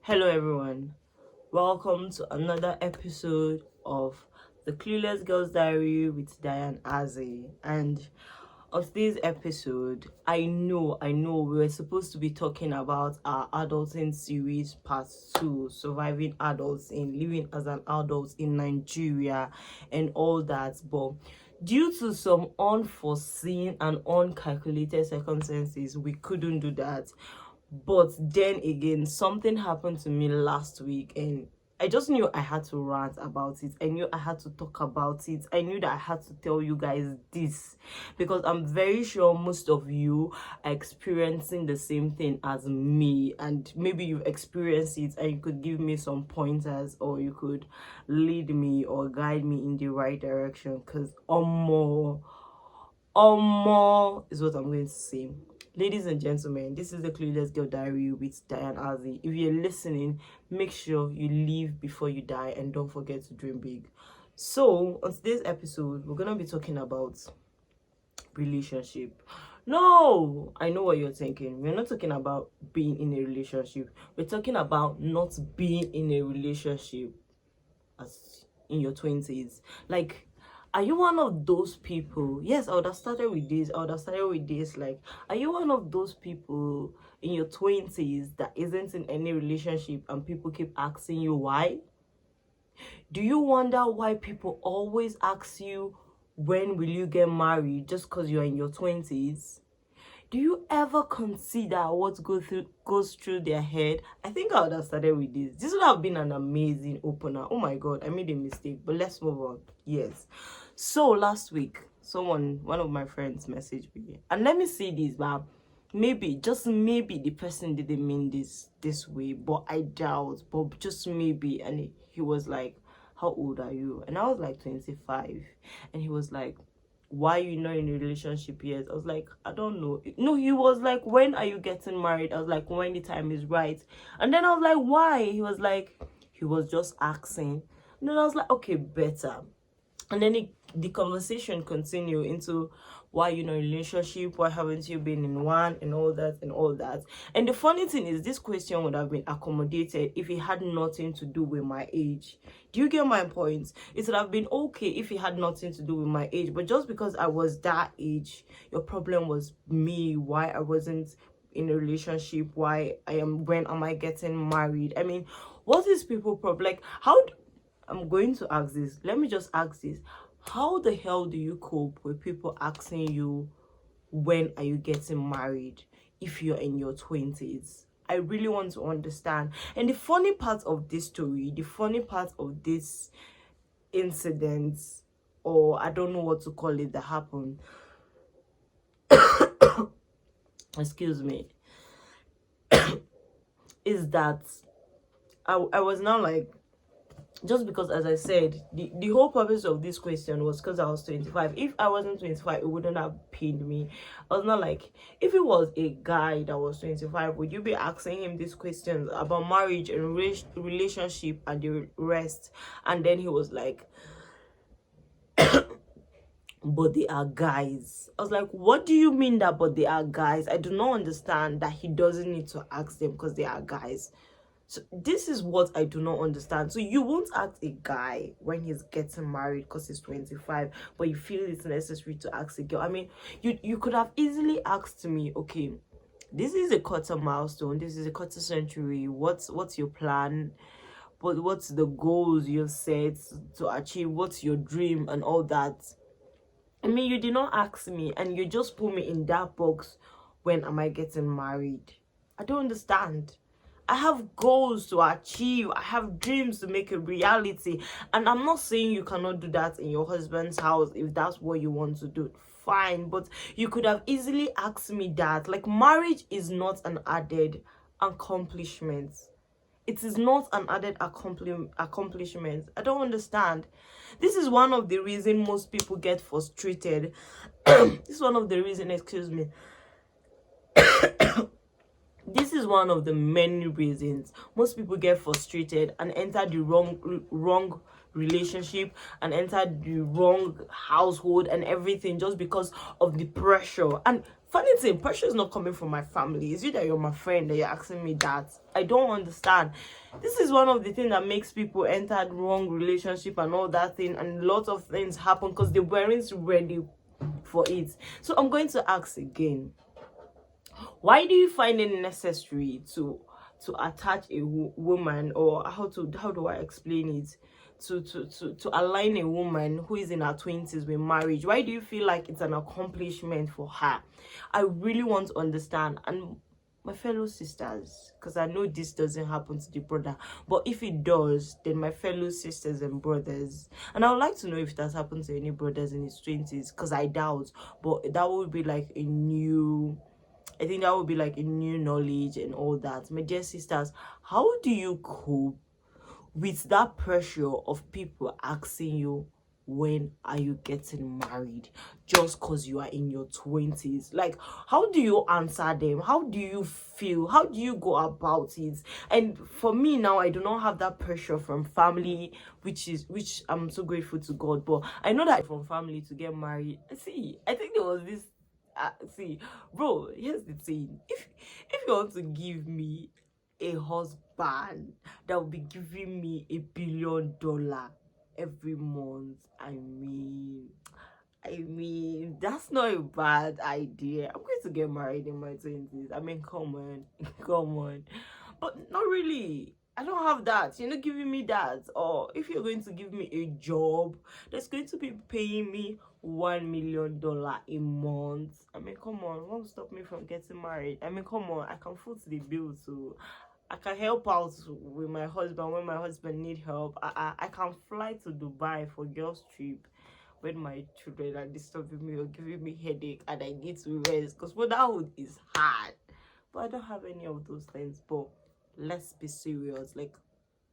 Hello everyone, welcome to another episode of the Clueless Girls Diary with Diane Aze. And of today's episode, I know we were supposed to be talking about our adulting series part 2, surviving adults in living as an adult in Nigeria and all that, but due to some unforeseen and uncalculated circumstances, we couldn't do that. But then again, something happened to me last week, and I just knew I had to rant about it. I knew I had to talk about it. I knew that I had to tell you guys this because I'm very sure most of you are experiencing the same thing as me, and maybe you've experienced it and you could give me some pointers, or you could lead me or guide me in the right direction, because more is what I'm going to say. Ladies and gentlemen, this is the Clueless Girl Diary with Diane Aze. If you're listening, make sure you leave before you die and don't forget to dream big. So, on today's episode, we're going to be talking about relationship. No, I know what you're thinking. We're not talking about being in a relationship. We're talking about not being in a relationship as in your 20s. Like, are you one of those people? Yes, I would have started with this. Like, are you one of those people in your 20s that isn't in any relationship and people keep asking you why? Do you wonder why people always ask you, when will you get married, just because you're in your 20s? Do you ever consider what goes through their head? I think I would have started with this. This would have been an amazing opener. Oh my god, I made a mistake, but let's move on. Yes. So last week, one of my friends messaged me, and let me say this, but maybe, just maybe, the person didn't mean this way, but I doubt, but just maybe. And he was like, how old are you? And I was like 25, and he was like, why you not in a relationship yet? I was like, I don't know. No, he was like, when are you getting married? I was like, when the time is right. And then I was like, why? He was like, he was just asking. And then I was like, okay, better. And then the conversation continued into, why you know relationship, why haven't you been in one, and all that. And the funny thing is, this question would have been accommodated if it had nothing to do with my age. Do you get my point? It would have been okay if it had nothing to do with my age, but just because I was that age, your problem was me, why I wasn't in a relationship, when am I getting married? I mean, what is people problem? Like, I'm going to ask this. Let me just ask this. How the hell do you cope with people asking you, when are you getting married, if you're in your 20s? I really want to understand. And the funny part of this story, the funny part of this incident, or I don't know what to call it, that happened, excuse me, is that I was now like, just because, as I said, the whole purpose of this question was because I was 25. If I wasn't 25, it wouldn't have pained me. I was not like, if it was a guy that was 25, would you be asking him these questions about marriage and relationship and the rest? And then he was like, but they are guys. I was like, what do you mean that but they are guys? I do not understand that he doesn't need to ask them because they are guys. So this is what I do not understand. So you won't ask a guy when he's getting married because he's 25, but you feel it's necessary to ask a girl. I mean, you could have easily asked me, okay, this is a quarter milestone, this is a quarter century, what's your plan? But what's the goals you've set to achieve? What's your dream and all that? I mean, you did not ask me, and you just put me in that box, when am I getting married? I don't understand. I have goals to achieve. I have dreams to make a reality. And I'm not saying you cannot do that in your husband's house if that's what you want to do. Fine. But you could have easily asked me that. Like, marriage is not an added accomplishment. It is not an added accomplishment. I don't understand. This is one of the reasons most people get frustrated. This is one of the reasons, excuse me. This is one of the many reasons most people get frustrated and enter the wrong relationship and enter the wrong household and everything, just because of the pressure. And funny thing, pressure is not coming from my family. It's you that you're my friend that you're asking me that. I don't understand. This is one of the things that makes people enter the wrong relationship and all that thing, and lots of things happen because they weren't ready for it. So I'm going to ask again, why do you find it necessary to attach a woman, or how do I explain it, to align a woman who is in her 20s with marriage? Why do you feel like it's an accomplishment for her? I really want to understand. And my fellow sisters, because I know this doesn't happen to the brother, but if it does, then my fellow sisters and brothers, and I would like to know if it has happened to any brothers in his 20s, because I doubt, but that would be like a new, I think that would be like a new knowledge and all that. My dear sisters, how do you cope with that pressure of people asking you, when are you getting married, just because you are in your 20s? Like, how do you answer them? How do you feel? How do you go about it? And for me now, I do not have that pressure from family, which I'm so grateful to God, but I know that from family to get married. See, I think there was this see, bro, here's the thing. If you want to give me a husband that will be giving me $1 billion every month, I mean, that's not a bad idea. I'm going to get married in my 20s. I mean, come on, come on. But not really. I don't have that. You're not giving me that. Or if you're going to give me a job that's going to be paying me $1 million a month, I mean, come on. Won't stop me from getting married. I mean, come on. I can foot the bill too. I can help out with my husband when my husband need help. I can fly to Dubai for girls trip when my children are disturbing me or giving me headache and I need to rest, because motherhood is hard. But I don't have any of those things. But let's be serious. Like,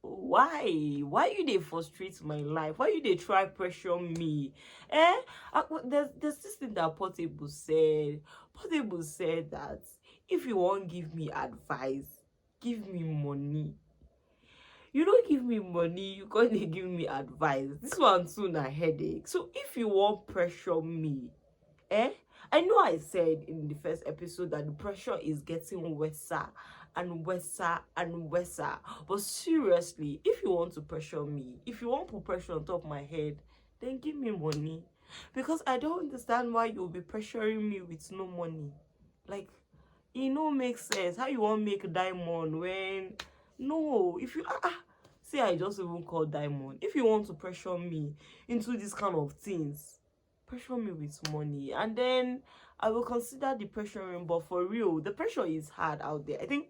why you they frustrate my life? Why you they try pressure me? There's this thing that Portable said that if you won't give me advice, give me money. You don't give me money, you can't give me advice. This one soon a headache. So if you want pressure me, I know I said in the first episode that the pressure is getting worse and worse and worse. But seriously, if you want to pressure me, if you want to put pressure on top of my head, then give me money. Because I don't understand why you'll be pressuring me with no money. Like, it no makes sense. How you want to make diamond when no, if you see, I just even call diamond. If you want to pressure me into this kind of things, pressure me with money, and then I will consider the pressuring. But for real, the pressure is hard out there. I think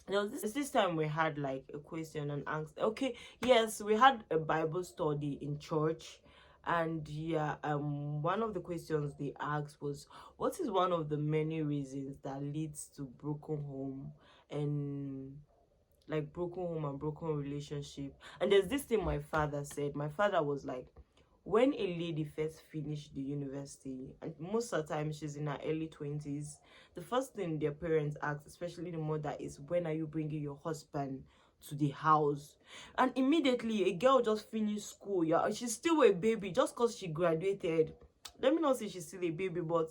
there was this time we had like a question and answer. Okay, yes, we had a Bible study in church, and yeah, one of the questions they asked was, what is one of the many reasons that leads to broken home and broken relationship? And there's this thing my father said. My father was like, when a lady first finished the university, and most of the time she's in her early 20s, the first thing their parents ask, especially the mother, is, when are you bringing your husband to the house? And immediately a girl just finished school, yeah, she's still a baby. Just because she graduated, let me not say she's still a baby, but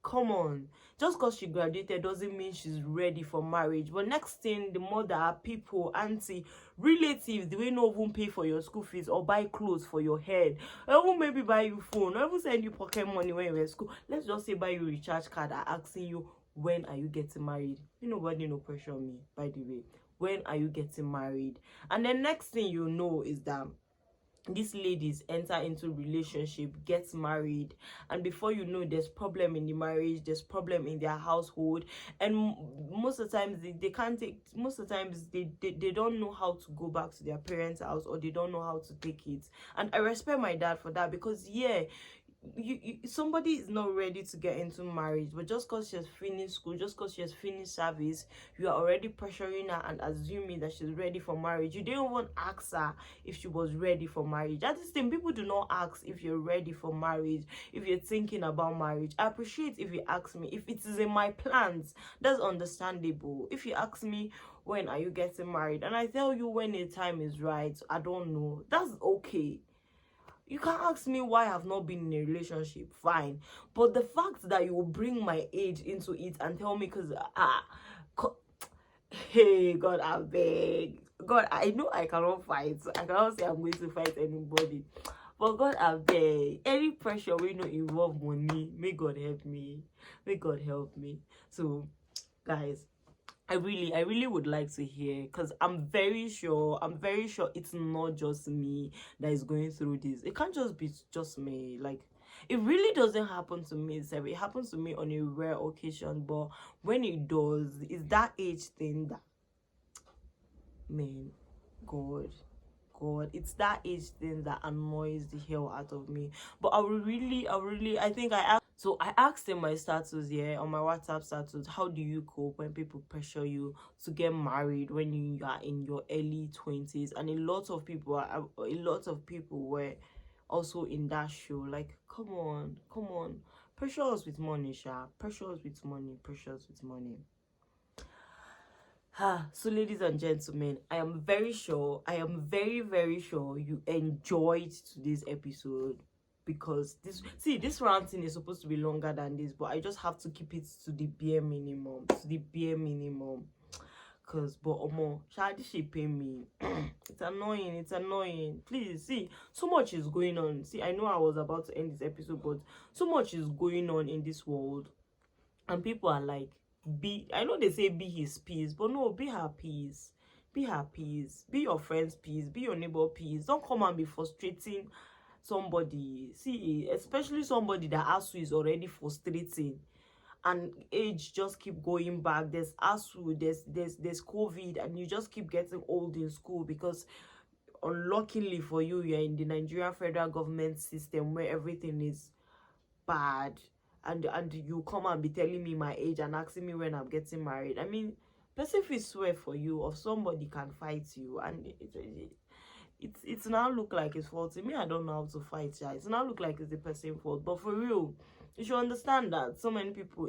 come on, just because she graduated doesn't mean she's ready for marriage. But next thing, the mother, people, auntie, relatives, they will not even pay for your school fees or buy clothes for your head, or even maybe buy you phone, or even send you pocket money when you're in school. Let's just say buy you recharge card, are asking you, when are you getting married? You nobody no pressure me, by the way. When are you getting married? And then next thing you know is that these ladies enter into relationship, gets married, and before you know, there's problem in the marriage, there's problem in their household, and most of the times they can't take, most of the times they don't know how to go back to their parents' house, or they don't know how to take it. And I respect my dad for that, because yeah, somebody is not ready to get into marriage, but just because she has finished school, just because she has finished service, you are already pressuring her and assuming that she's ready for marriage. You didn't even ask her if she was ready for marriage. That is the thing, people do not ask if you're ready for marriage, if you're thinking about marriage. I appreciate if you ask me if it is in my plans. That's understandable. If you ask me when are you getting married and I tell you when the time is right, I don't know, that's okay. You can ask me why I've not been in a relationship, fine. But the fact that you will bring my age into it and tell me, because hey, God, I beg. God, I know I cannot fight. So I cannot say I'm going to fight anybody. But God, I beg. Any pressure we not involve money, may God help me. May God help me. So, guys, I really would like to hear, because I'm very sure it's not just me that is going through this. It can't just be just me. Like, it really doesn't happen to me. So it happens to me on a rare occasion, but when it does, it's that age thing that, man, God, it's that age thing that annoys the hell out of me. But I think I asked in my status here, on my WhatsApp status, how do you cope when people pressure you to get married when you are in your early 20s? And a lot of people were also in that show. Like, come on, pressure us with money, Sha. Pressure us with money, pressure us with money. So ladies and gentlemen, I am very very sure you enjoyed today's episode, because this ranting is supposed to be longer than this, but I just have to keep it to the bare minimum, because but Shadi, she pay me. It's annoying. Please, see, so much is going on. See, I know I was about to end this episode, but so much is going on in this world, and people are like, I know they say be his peace, but no, be her peace. Be her peace. Be your friend's peace. Be your neighbor peace. Don't come and be frustrating somebody. See, especially somebody that ASU is already frustrating, and age just keep going back. There's ASU, there's COVID, and you just keep getting old in school, because unluckily for you, you're in the Nigerian federal government system where everything is bad, and you come and be telling me my age and asking me when I'm getting married. I mean, person fit swear for you, or somebody can fight you, and it's now look like it's fault. Me, I don't know how to fight, yeah. It's now look like it's the person's fault, but for real, you should understand that so many people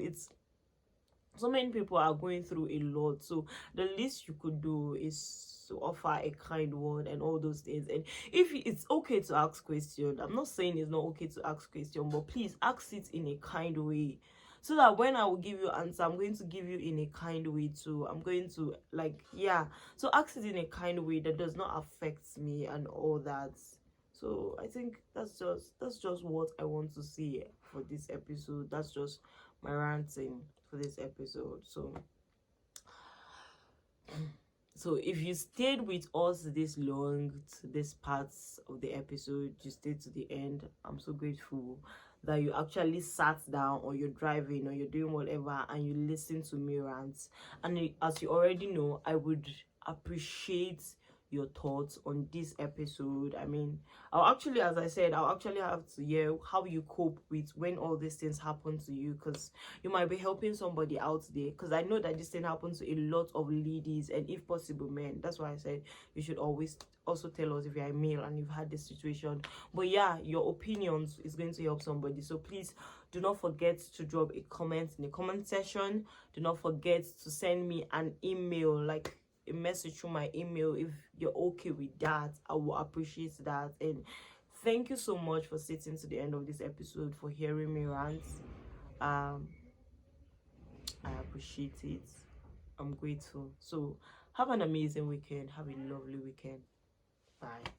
are going through a lot. So the least you could do is to offer a kind word and all those things. And if it's okay to ask questions, I'm not saying it's not okay to ask questions, but please ask it in a kind way, so that when I will give you answer, I'm going to give you in a kind way too. I'm going to, like, yeah, so ask it in a kind way that does not affect me and all that. So I think that's just what I want to see for this episode. That's just my ranting for this episode. So if you stayed with us this long, to this parts of the episode, you stayed to the end, I'm so grateful that you actually sat down, or you're driving, or you're doing whatever, and you listen to me rant. And as you already know, I would appreciate your thoughts on this episode. I mean, as I said, I'll actually have to hear how you cope with when all these things happen to you, because you might be helping somebody out there, because I know that this thing happens to a lot of ladies, and if possible men. That's why I said you should always also tell us if you're a male and you've had this situation. But yeah, your opinions is going to help somebody. So please do not forget to drop a comment in the comment section. Do not forget to send me an email, like a message through my email. If you're okay with that, I will appreciate that. And thank you so much for sitting to the end of this episode, for hearing me rant. I appreciate it. I'm grateful. So have an amazing weekend. Have a lovely weekend. Bye.